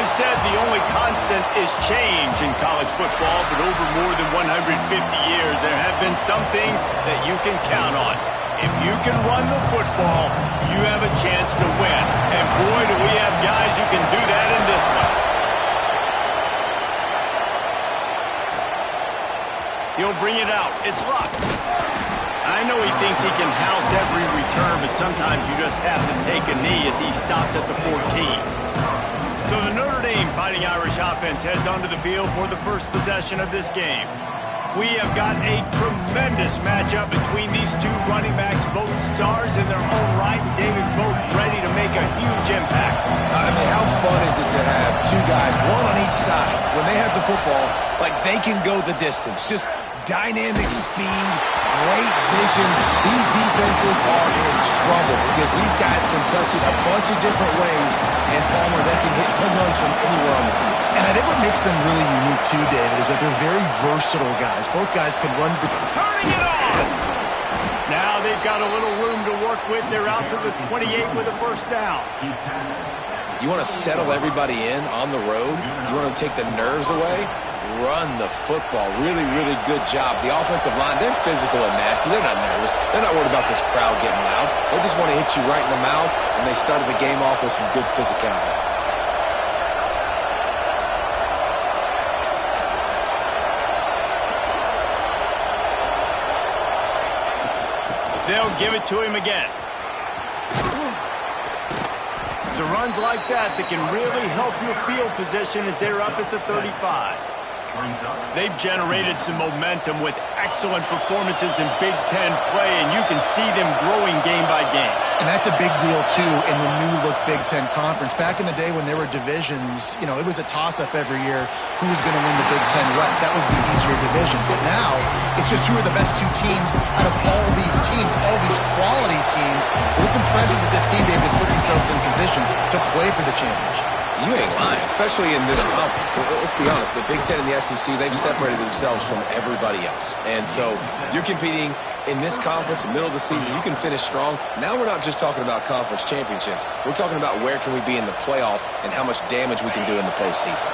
always said the only constant is change in college football, but over more than 150 years, there have been some things that you can count on. If you can run the football, you have a chance to win. And boy, do we have guys who can do that in this one. He'll bring it out. It's locked. I know he thinks he can house every return, but sometimes you just have to take a knee as he stopped at the 14. So the Notre Dame Fighting Irish offense heads onto the field for the first possession of this game. We have got a tremendous matchup between these two running backs, both stars in their own right, and David, both ready to make a huge impact. I mean, how fun is it to have two guys, one on each side, when they have the football, like they can go the distance. Just dynamic speed, great vision. These defenses are in trouble because these guys can touch it a bunch of different ways, and Palmer, they can hit home runs from anywhere on the field. And I think what makes them really unique too, David, is that they're very versatile guys. Both guys can run. Turning it on! Now they've got a little room to work with. They're out to the 28 with a first down. You want to settle everybody in on the road? You want to take the nerves away? Run the football. Really, really good job. The offensive line, they're physical and nasty. They're not nervous. They're not worried about this crowd getting loud. They just want to hit you right in the mouth, and they started the game off with some good physicality. They'll give it to him again. It's runs like that can really help your field position as they're up at the 35. They've generated some momentum with excellent performances in Big Ten play, and you can see them growing game by game. And that's a big deal, too, in the new-look Big Ten Conference. Back in the day when there were divisions, you know, it was a toss-up every year who was going to win the Big Ten West. That was the easier division. But now, it's just who are the best two teams out of all these teams, all these quality teams. So it's impressive that this team, David, has put themselves in position to play for the championship. You ain't lying, especially in this conference. Let's be honest, the Big Ten and the SEC, they've separated themselves from everybody else. And so you're competing in this conference, middle of the season. You can finish strong. Now we're not just talking about conference championships. We're talking about where can we be in the playoff and how much damage we can do in the postseason.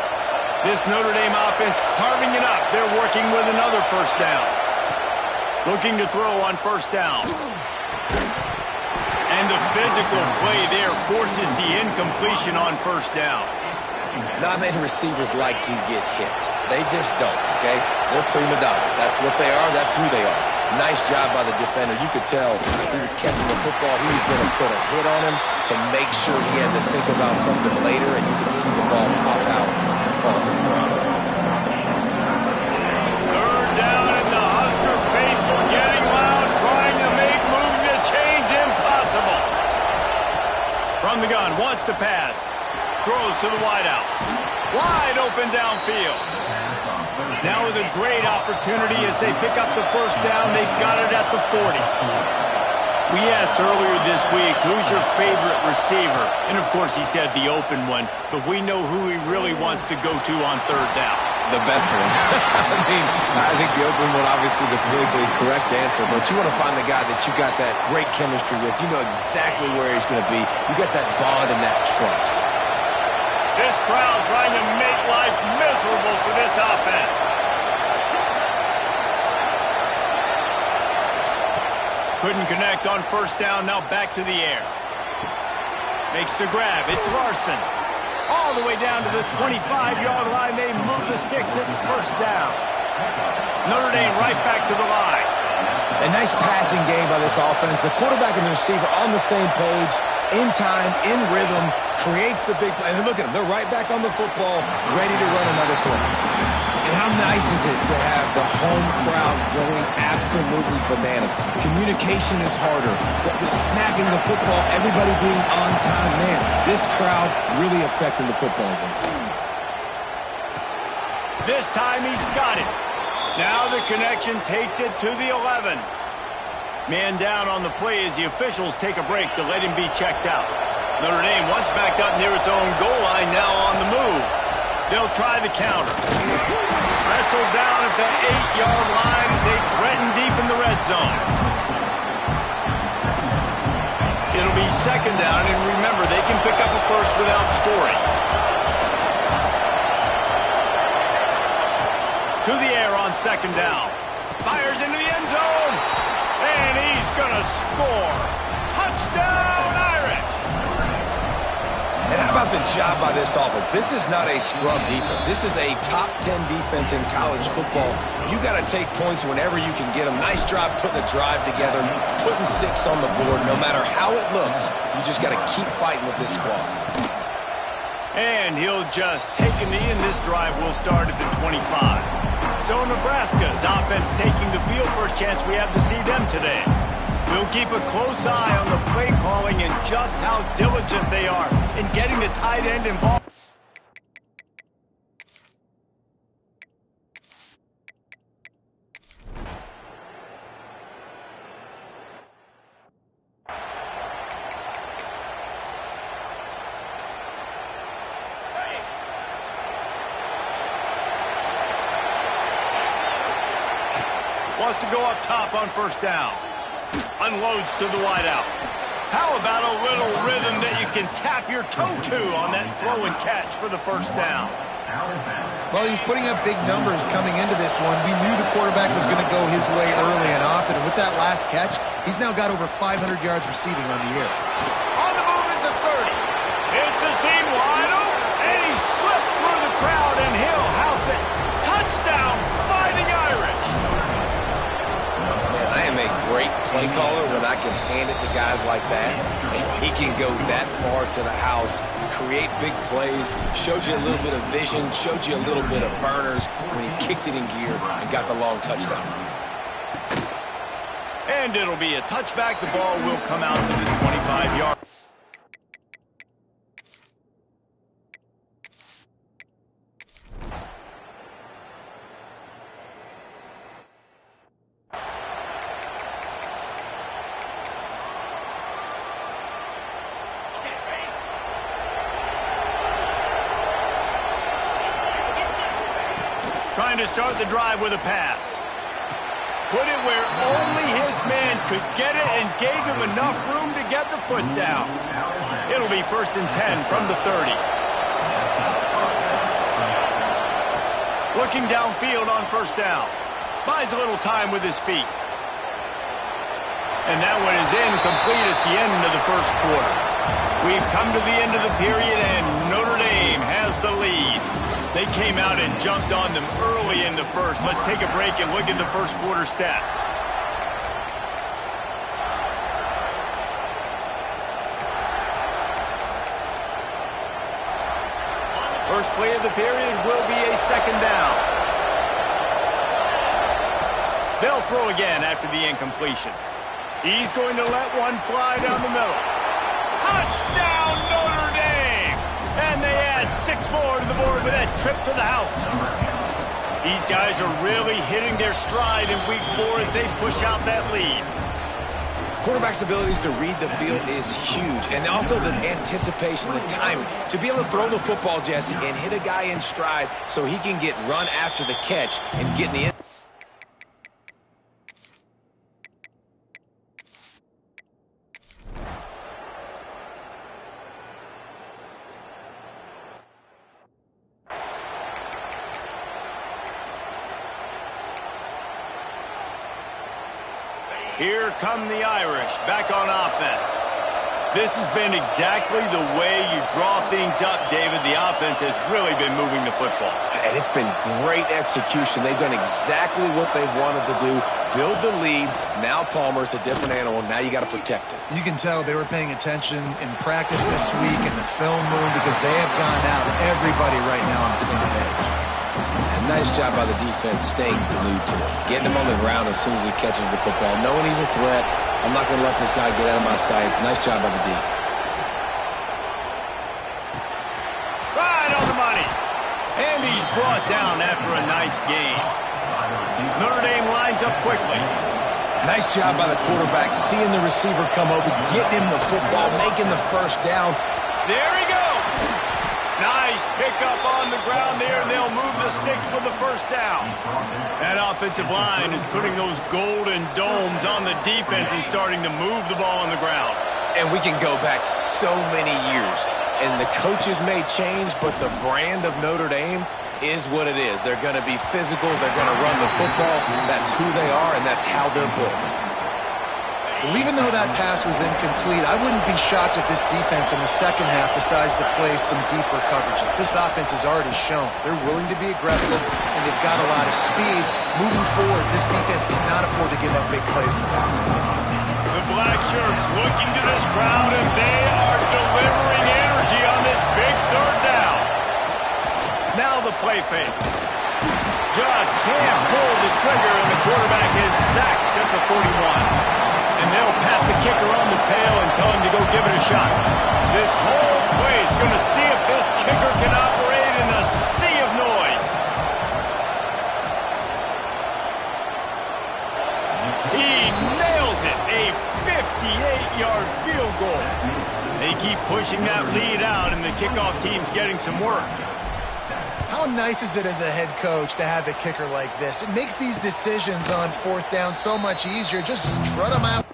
This Notre Dame offense carving it up. They're working with another first down. Looking to throw on first down. And the physical play there forces the incompletion on first down. Not many receivers like to get hit. They just don't, okay? They're prima donnas. That's what they are. That's who they are. Nice job by the defender. You could tell he was catching the football. He was going to put a hit on him to make sure he had to think about something later, and you could see the ball pop out and fall to the ground. Third down, and the Husker faithful getting loud, trying to make moving the change impossible. From the gun, wants to pass. Throws to the wideout. Wide open downfield. Now with a great opportunity as they pick up the first down. They've got it at the 40. We asked earlier this week, who's your favorite receiver? And, of course, he said the open one. But we know who he really wants to go to on third down. The best one. I think the open one, obviously the politically correct answer, but you want to find the guy that you got that great chemistry with. You know exactly where he's going to be. You got that bond and that trust. This crowd trying to make life miserable for this offense. Couldn't connect on first down, now back to the air. Makes the grab, it's Larson. All the way down to the 25-yard line, they move the sticks, it's first down. Notre Dame right back to the line. A nice passing game by this offense. The quarterback and the receiver on the same page, in time, in rhythm, creates the big play. And look at them, they're right back on the football, ready to run another play. And how nice is it to have the home crowd going absolutely bananas? Communication is harder. The snapping the football, everybody being on time. Man, this crowd really affecting the football game. This time he's got it. Now the connection takes it to the 11. Man down on the play as the officials take a break to let him be checked out. Notre Dame once backed up near its own goal line, now on the move. They'll try the counter. Wrestled down at the 8-yard line as they threaten deep in the red zone. It'll be second down, and remember, they can pick up a first without scoring. To the air on second down. Fires into the end zone. And he's going to score. Touchdown, Irish. And how about the job by this offense? This is not a scrub defense. This is a top 10 defense in college football. You got to take points whenever you can get them. Nice job putting the drive together, putting 6 on the board. No matter how it looks, you just got to keep fighting with this squad. And he'll just take a knee, and this drive will start at the 25. So Nebraska's offense taking the field. First chance we have to see them today. We'll keep a close eye on the play calling and just how diligent they are in getting the tight end involved. Wants to go up top on first down. Unloads to the wideout. How about a little rhythm that you can tap your toe to on that throw and catch for the first down? Well, he was putting up big numbers coming into this one. We knew the quarterback was going to go his way early and often. And with that last catch, he's now got over 500 yards receiving on the year. On the move at the 30. It's a seam wide open. And he slipped through the crowd, and he'll house it. Touchdown, Fighting Irish. I am a great play caller when I can hand it to guys like that. And he can go that far to the house, create big plays, showed you a little bit of vision, showed you a little bit of burners when he kicked it in gear and got the long touchdown. And it'll be a touchback. The ball will come out to the 25-yard. Trying to start the drive with a pass. Put it where only his man could get it and gave him enough room to get the foot down. It'll be 1st and 10 from the 30. Looking downfield on first down. Buys a little time with his feet. And that one is incomplete. It's the end of the first quarter. We've come to the end of the period, and Notre Dame has the lead. They came out and jumped on them early in the first. Let's take a break and look at the first quarter stats. First play of the period will be a second down. They'll throw again after the incompletion. He's going to let one fly down the middle. Touchdown, Notre Dame! And they add 6 more to the board with that trip to the house. These guys are really hitting their stride in week 4 as they push out that lead. Quarterback's abilities to read the field is huge. And also the anticipation, the timing. To be able to throw the football, Jesse, and hit a guy in stride so he can get run after the catch and get in the end. Here come the Irish back on offense. This has been exactly the way you draw things up, David. The offense has really been moving the football. And it's been great execution. They've done exactly what they've wanted to do. Build the lead. Now Palmer's a different animal. Now you got to protect it. You can tell they were paying attention in practice this week in the film room because they have gone out everybody right now on the same page. And nice job by the defense staying glued to it. Getting him on the ground as soon as he catches the football. Knowing he's a threat. I'm not going to let this guy get out of my sights. Nice job by the D. Right on the money. And he's brought down after a nice gain. Notre Dame lines up quickly. Nice job by the quarterback, seeing the receiver come open, getting him the football, making the first down. There he goes. Nice pickup on the ground there, and they'll move the sticks with the first down. That offensive line is putting those golden domes on the defense and starting to move the ball on the ground. And we can go back so many years, and the coaches may change, but the brand of Notre Dame is what it is. They're going to be physical. They're going to run the football. That's who they are, and that's how they're built. Well, even though that pass was incomplete, I wouldn't be shocked if this defense in the second half decides to play some deeper coverages. This offense has already shown they're willing to be aggressive, and they've got a lot of speed. Moving forward, this defense cannot afford to give up big plays in the passing. The black shirts looking to this crowd, and they are delivering energy on this big third down. Now the play fake. Just can't pull the trigger, and the quarterback is sacked at the 41. And they'll pat the kicker on the tail and tell him to go give it a shot. This whole play is going to see if this kicker can operate in a sea of noise. He nails it. A 58-yard field goal. They keep pushing that lead out, and the kickoff team's getting some work. How nice is it as a head coach to have a kicker like this? It makes these decisions on fourth down so much easier. Just strut them out.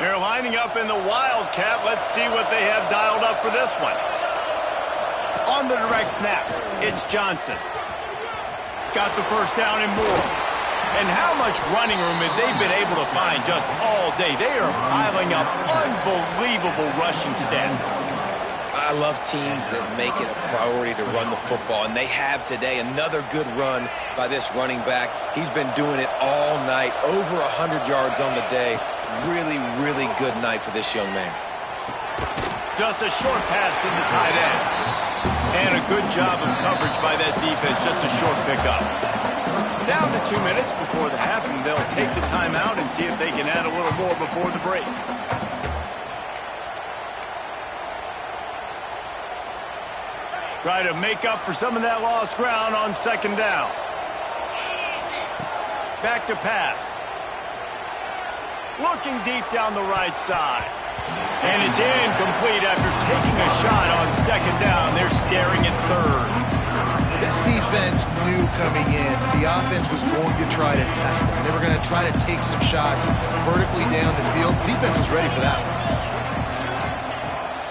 They're lining up in the Wildcat. Let's see what they have dialed up for this one. On the direct snap, it's Johnson. Got the first down and more. And how much running room have they been able to find just all day? They are piling up unbelievable rushing stats. I love teams that make it a priority to run the football, and they have today. Another good run by this running back. He's been doing it all night, over 100 yards on the day. Really, really good night for this young man. Just a short pass to the tight end. And a good job of coverage by that defense, just a short pickup. Down to 2 minutes before the half, and they'll take the timeout and see if they can add a little more before the break. Try to make up for some of that lost ground on second down. Back to pass. Looking deep down the right side. And it's incomplete after taking a shot on second down. They're staring at third. This defense knew coming in the offense was going to try to test them. They were going to try to take some shots vertically down the field. Defense was ready for that one.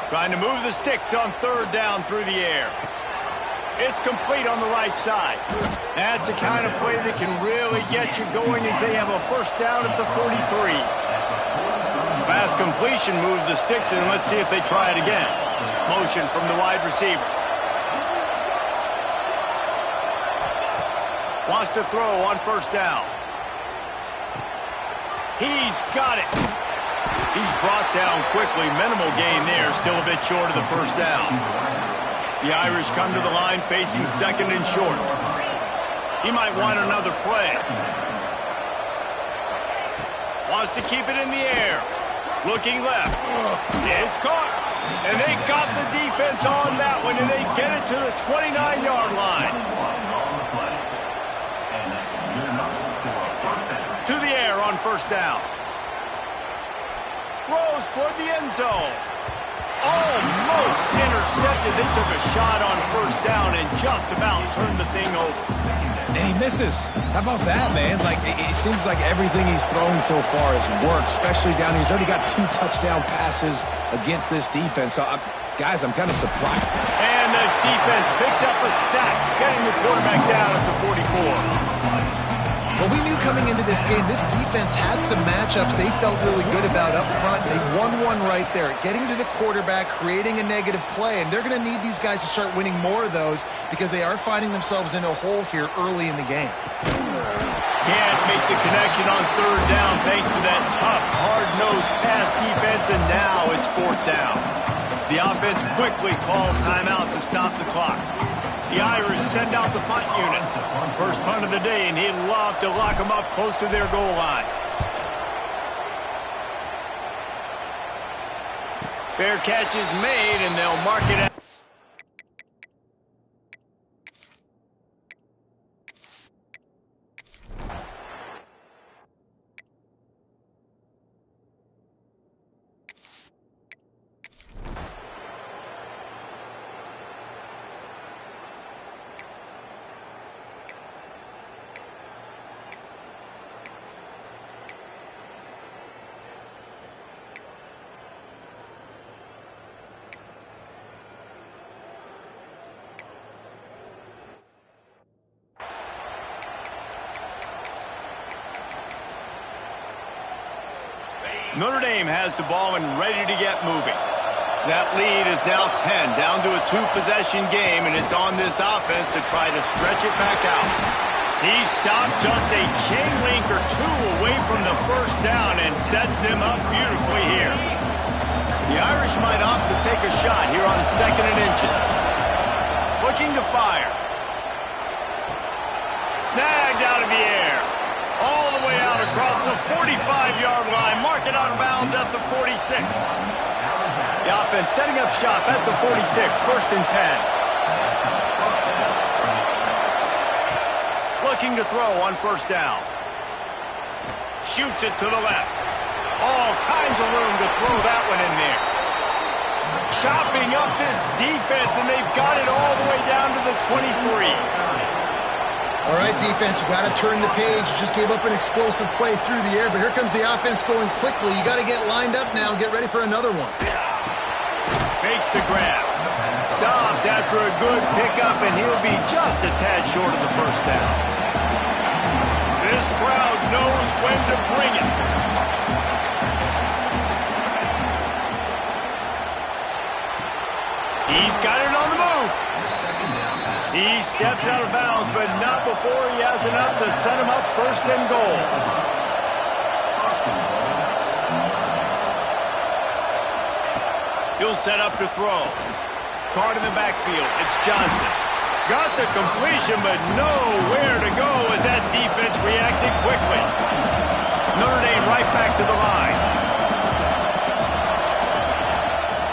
Trying to move the sticks on third down through the air. It's complete on the right side. That's the kind of play that can really get you going as they have a first down at the 43. Fast completion moves the sticks, and let's see if they try it again. Motion from the wide receiver. Wants to throw on first down. He's got it. He's brought down quickly. Minimal gain there. Still a bit short of the first down. The Irish come to the line facing second and short. He might want another play. Wants to keep it in the air. Looking left. It's caught. And they got the defense on that one, and they get it to the 29-yard line. To the air on first down. Throws toward the end zone. Almost intercepted. They took a shot on first down and just about turned the thing over. And he misses. How about that, man? Like, it seems like everything he's thrown so far has worked, especially down here. He's already got 2 touchdown passes against this defense. So, guys, I'm kind of surprised. And the defense picks up a sack, getting the quarterback down at the 44. Well, we knew coming into this game, this defense had some matchups they felt really good about up front. They won one right there, getting to the quarterback, creating a negative play, and they're going to need these guys to start winning more of those because they are finding themselves in a hole here early in the game. Can't make the connection on third down thanks to that tough, hard-nosed pass defense, and now it's fourth down. The offense quickly calls timeout to stop the clock. The Irish send out the punt unit. First punt of the day, and he'd love to lock them up close to their goal line. Fair catch is made, and they'll mark it out. Notre Dame has the ball and ready to get moving. That lead is now 10, down to a two-possession game, and it's on this offense to try to stretch it back out. He stopped just a chain link or two away from the first down and sets them up beautifully here. The Irish might opt to take a shot here on 2nd and inches. Looking to fire. Snagged out of the air. All the way out across the 45-yard line. Mark it out of bounds at the 46. The offense setting up shop at the 46. 1st and 10. Looking to throw on 1st down. Shoots it to the left. All kinds of room to throw that one in there. Chopping up this defense, and they've got it all the way down to the 23. All right, defense, you got to turn the page. You just gave up an explosive play through the air, but here comes the offense going quickly. You got to get lined up now and get ready for another one. Makes the grab. Stopped after a good pickup, and he'll be just a tad short of the 1st down. This crowd knows when to bring it. He's got it on the move. He steps out of bounds, but not before he has enough to set him up 1st and goal. He'll set up to throw. Card in the backfield. It's Johnson. Got the completion, but nowhere to go as that defense reacted quickly. Notre Dame right back to the line.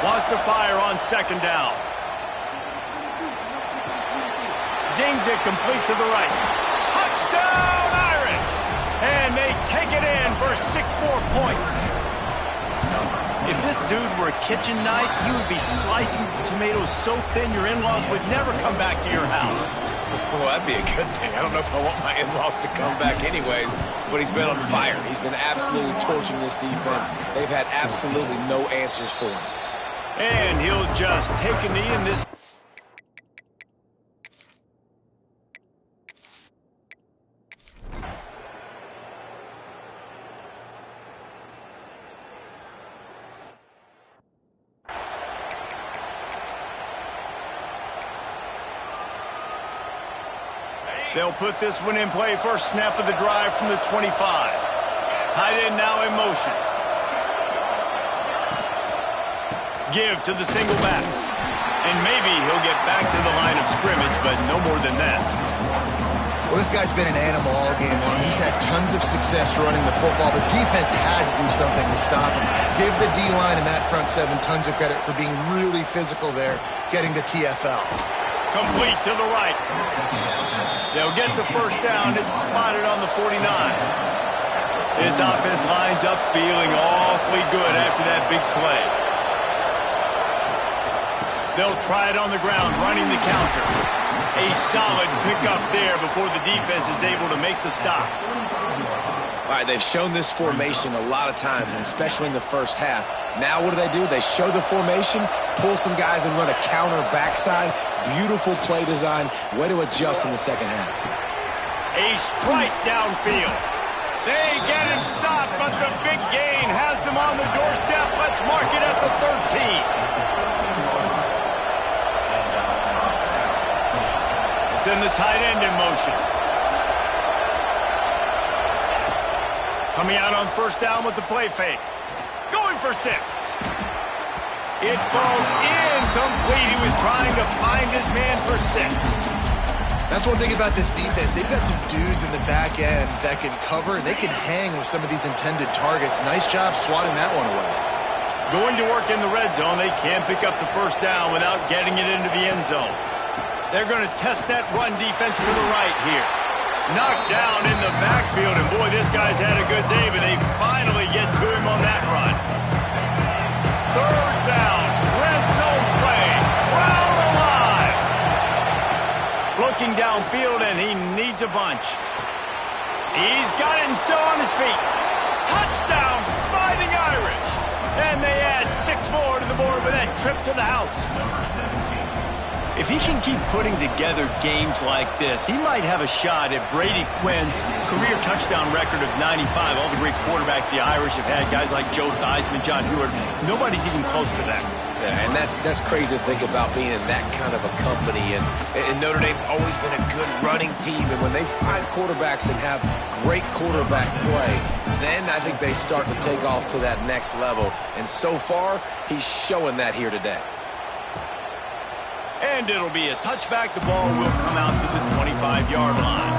Wants to fire on 2nd down. Zings it complete to the right. Touchdown, Irish! And they take it in for 6 more points. If this dude were a kitchen knife, you would be slicing tomatoes so thin your in-laws would never come back to your house. Well, that'd be a good thing. I don't know if I want my in-laws to come back anyways, but he's been on fire. He's been absolutely torching this defense. They've had absolutely no answers for him. And he'll just take a knee in this. They'll put this one in play. First snap of the drive from the 25. Tight end now in motion. Give to the single back. And maybe he'll get back to the line of scrimmage, but no more than that. Well, this guy's been an animal all game long. He's had tons of success running the football. The defense had to do something to stop him. Give the D-line and that front 7 tons of credit for being really physical there, getting the TFL. Complete to the right. They'll get the 1st down. It's spotted on the 49. This offense lines up feeling awfully good after that big play. They'll try it on the ground, running the counter. A solid pickup there before the defense is able to make the stop. All right, they've shown this formation a lot of times, and especially in the first half. Now what do? They show the formation, pull some guys and run a counter backside. Beautiful play design. Way to adjust in the second half. A strike downfield. They get him stopped, but the big gain has them on the doorstep. Let's mark it at the 13. Send the tight end in motion. Coming out on 1st down with the play fake. Going for 6. It falls incomplete. He was trying to find his man for 6. That's one thing about this defense. They've got some dudes in the back end that can cover, and they can hang with some of these intended targets. Nice job swatting that one away. Going to work in the red zone. They can't pick up the 1st down without getting it into the end zone. They're going to test that run defense to the right here. Knocked down in the backfield, and boy, this guy's had a good day, but they finally get to him on that run. 3rd down, red zone play, crowd alive. Looking downfield, and he needs a bunch. He's got it and still on his feet. Touchdown, Fighting Irish. And they add 6 more to the board with that trip to the house. If he can keep putting together games like this, he might have a shot at Brady Quinn's career touchdown record of 95. All the great quarterbacks the Irish have had, guys like Joe Theismann, John Heward, nobody's even close to that. Yeah, and that's crazy to think about being in that kind of a company. And Notre Dame's always been a good running team. And when they find quarterbacks and have great quarterback play, then I think they start to take off to that next level. And so far, he's showing that here today. And it'll be a touchback. The ball will come out to the 25-yard line.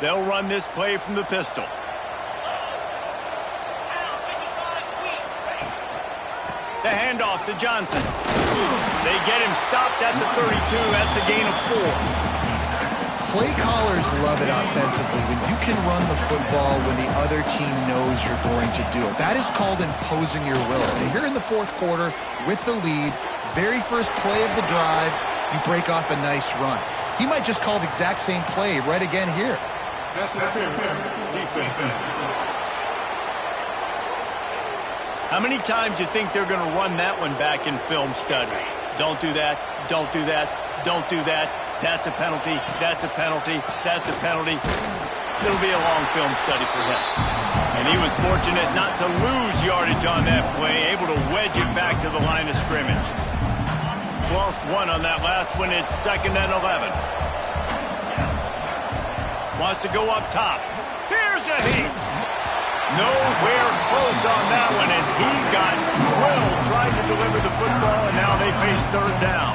They'll run this play from the pistol. The handoff to Johnson. They get him stopped at the 32. That's a gain of 4. Play callers love it offensively when you can run the football when the other team knows you're going to do it. That is called imposing your will. And here in the fourth quarter with the lead, very first play of the drive, you break off a nice run. He might just call the exact same play right again here. How many times do you think they're going to run that one back in film study? Don't do that. Don't do that. Don't do that. That's a penalty. That's a penalty. That's a penalty. It'll be a long film study for him. And he was fortunate not to lose yardage on that play, able to wedge it back to the line of scrimmage. Lost one on that last one. It's 2nd and 11. Wants to go up top. Here's a heat. Nowhere close on that one as he got drilled trying to deliver the football, and now they face 3rd down.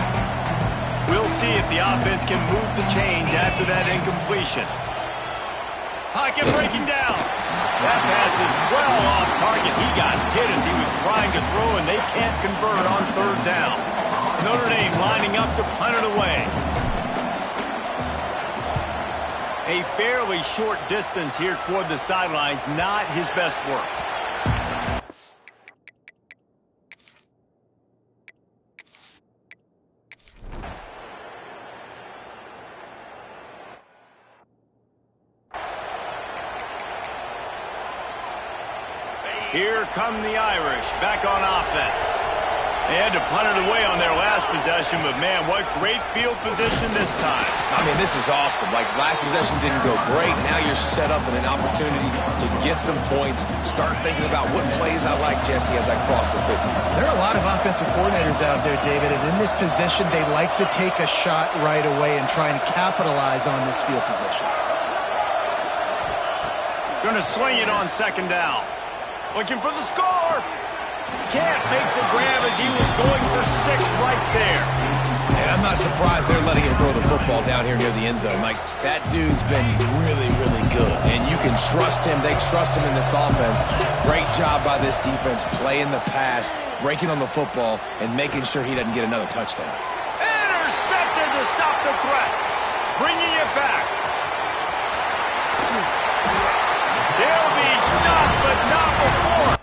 We'll see if the offense can move the chains after that incompletion. Pocket breaking down. That pass is well off target. He got hit as he was trying to throw, and they can't convert on 3rd down. Notre Dame lining up to punt it away. A fairly short distance here toward the sidelines, not his best work. Here come the Irish, back on offense. They had to punt it away on their last possession, but man, what great field position this time. I mean, this is awesome. Like, last possession didn't go great. Now you're set up with an opportunity to get some points. Start thinking about what plays I like, Jesse, as I cross the 50. There are a lot of offensive coordinators out there, David, and in this position, they like to take a shot right away and try and capitalize on this field position. Going to swing it on 2nd down. Looking for the score. Can't make the grab as he was going for 6 right there. And I'm not surprised they're letting him throw the football down here near the end zone. Like, that dude's been really, really good. And you can trust him. They trust him in this offense. Great job by this defense playing the pass, breaking on the football, and making sure he doesn't get another touchdown. Intercepted to stop the threat. Bringing it back. They'll be stopped, but not before.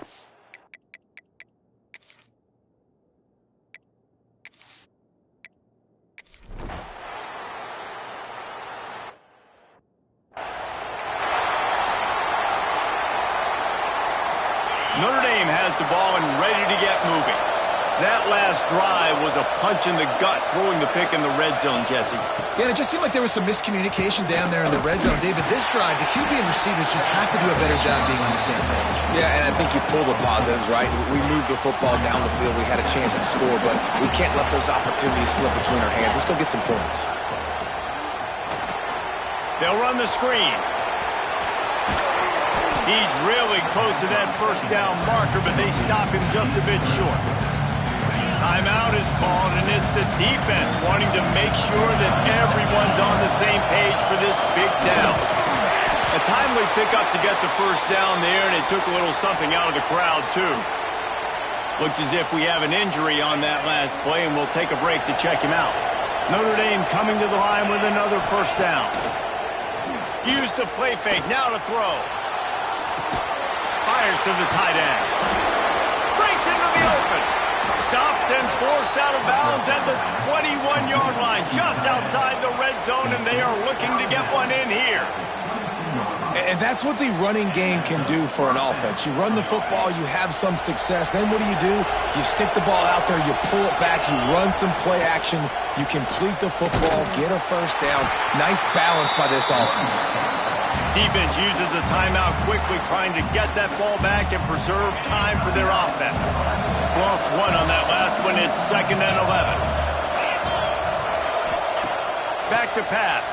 Notre Dame has the ball and ready to get moving. That last drive was a punch in the gut, throwing the pick in the red zone, Jesse. Yeah, and it just seemed like there was some miscommunication down there in the red zone. David, this drive, the QB and receivers just have to do a better job being on the same page. Yeah, and I think you pull the positives, right? We moved the football down the field. We had a chance to score, but we can't let those opportunities slip between our hands. Let's go get some points. They'll run the screen. He's really close to that 1st down marker, but they stop him just a bit short. Timeout is called, and it's the defense wanting to make sure that everyone's on the same page for this big down. A timely pickup to get the 1st down there, and it took a little something out of the crowd, too. Looks as if we have an injury on that last play, and we'll take a break to check him out. Notre Dame coming to the line with another 1st down. Use the play fake, now to throw. Fires to the tight end. Breaks into the open. Stopped and forced out of bounds at the 21-yard line, just outside the red zone, and they are looking to get one in here. And that's what the running game can do for an offense. You run the football, you have some success. Then what do? You stick the ball out there, you pull it back, you run some play action, you complete the football, get a first down. Nice balance by this offense. Defense uses a timeout quickly, trying to get that ball back and preserve time for their offense. Lost one on that last one. It's 2nd and 11. Back to pass.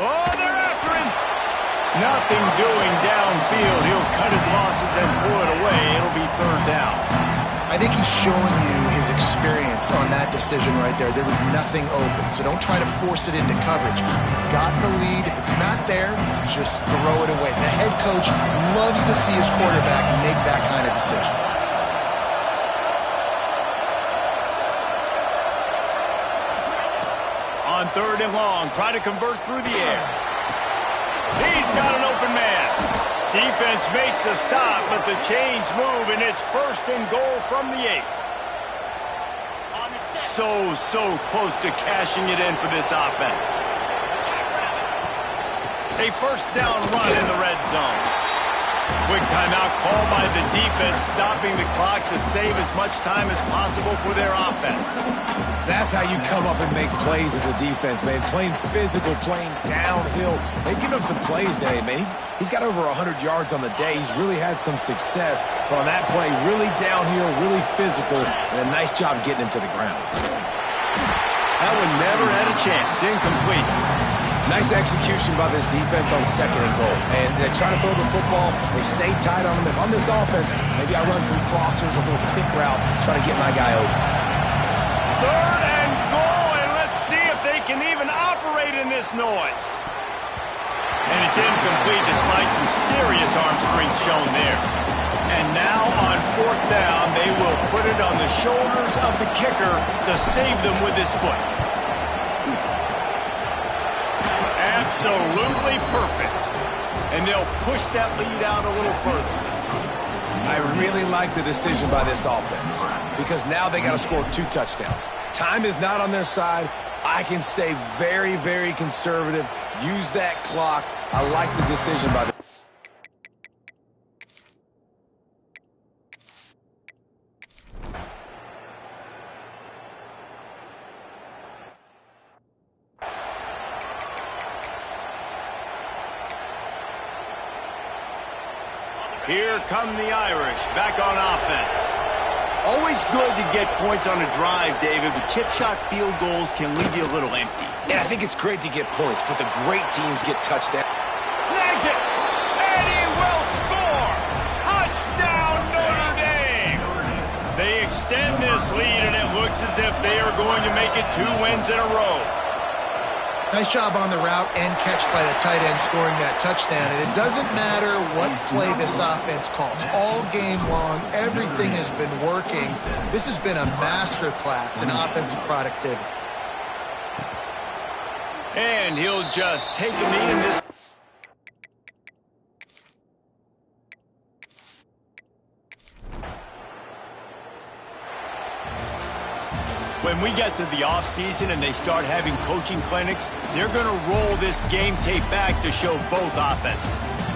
Oh, they're after him. Nothing doing downfield. He'll cut his losses and throw it away. It'll be 3rd down. I think he's showing you his experience on that decision right there. There was nothing open, so don't try to force it into coverage. You've got the lead. If it's not there, just throw it away. The head coach loves to see his quarterback make that kind of decision. On 3rd and long, try to convert through the air. He's got an open man. Defense makes a stop, but the chains move, and it's 1st and goal from the 8. So close to cashing it in for this offense. A 1st down run in the red zone. Quick timeout called by the defense, stopping the clock to save as much time as possible for their offense. That's how you come up and make plays as a defense, man. Playing physical, playing downhill. They've given him some plays today, man. He's got over 100 yards on the day. He's really had some success. But on that play, really downhill, really physical, and a nice job getting him to the ground. That one never had a chance. Incomplete. Nice execution by this defense on 2nd and goal. And they try to throw the football. They stay tight on him. If I'm this offense, maybe I run some crossers, a little pick route, try to get my guy open. 3rd and goal, and let's see if they can even operate in this noise. And it's incomplete despite some serious arm strength shown there. And now on 4th down, they will put it on the shoulders of the kicker to save them with his foot. Absolutely perfect. And they'll push that lead out a little further. I really like the decision by this offense because now they got to score 2 touchdowns. Time is not on their side. I can stay very, very conservative. Use that clock. I like the decision by the Here come the Irish, back on offense. Always good to get points on a drive, David, but chip shot field goals can leave you a little empty. Yeah, I think it's great to get points, but the great teams get touchdowns. Snags it, and he will score! Touchdown, Notre Dame! They extend this lead, and it looks as if they are going to make it 2 wins in a row. Nice job on the route and catch by the tight end scoring that touchdown. And it doesn't matter what play this offense calls. All game long, everything has been working. This has been a masterclass in offensive productivity. And he'll just take a knee in this. When we get to the offseason and they start having coaching clinics, they're going to roll this game tape back to show both offenses.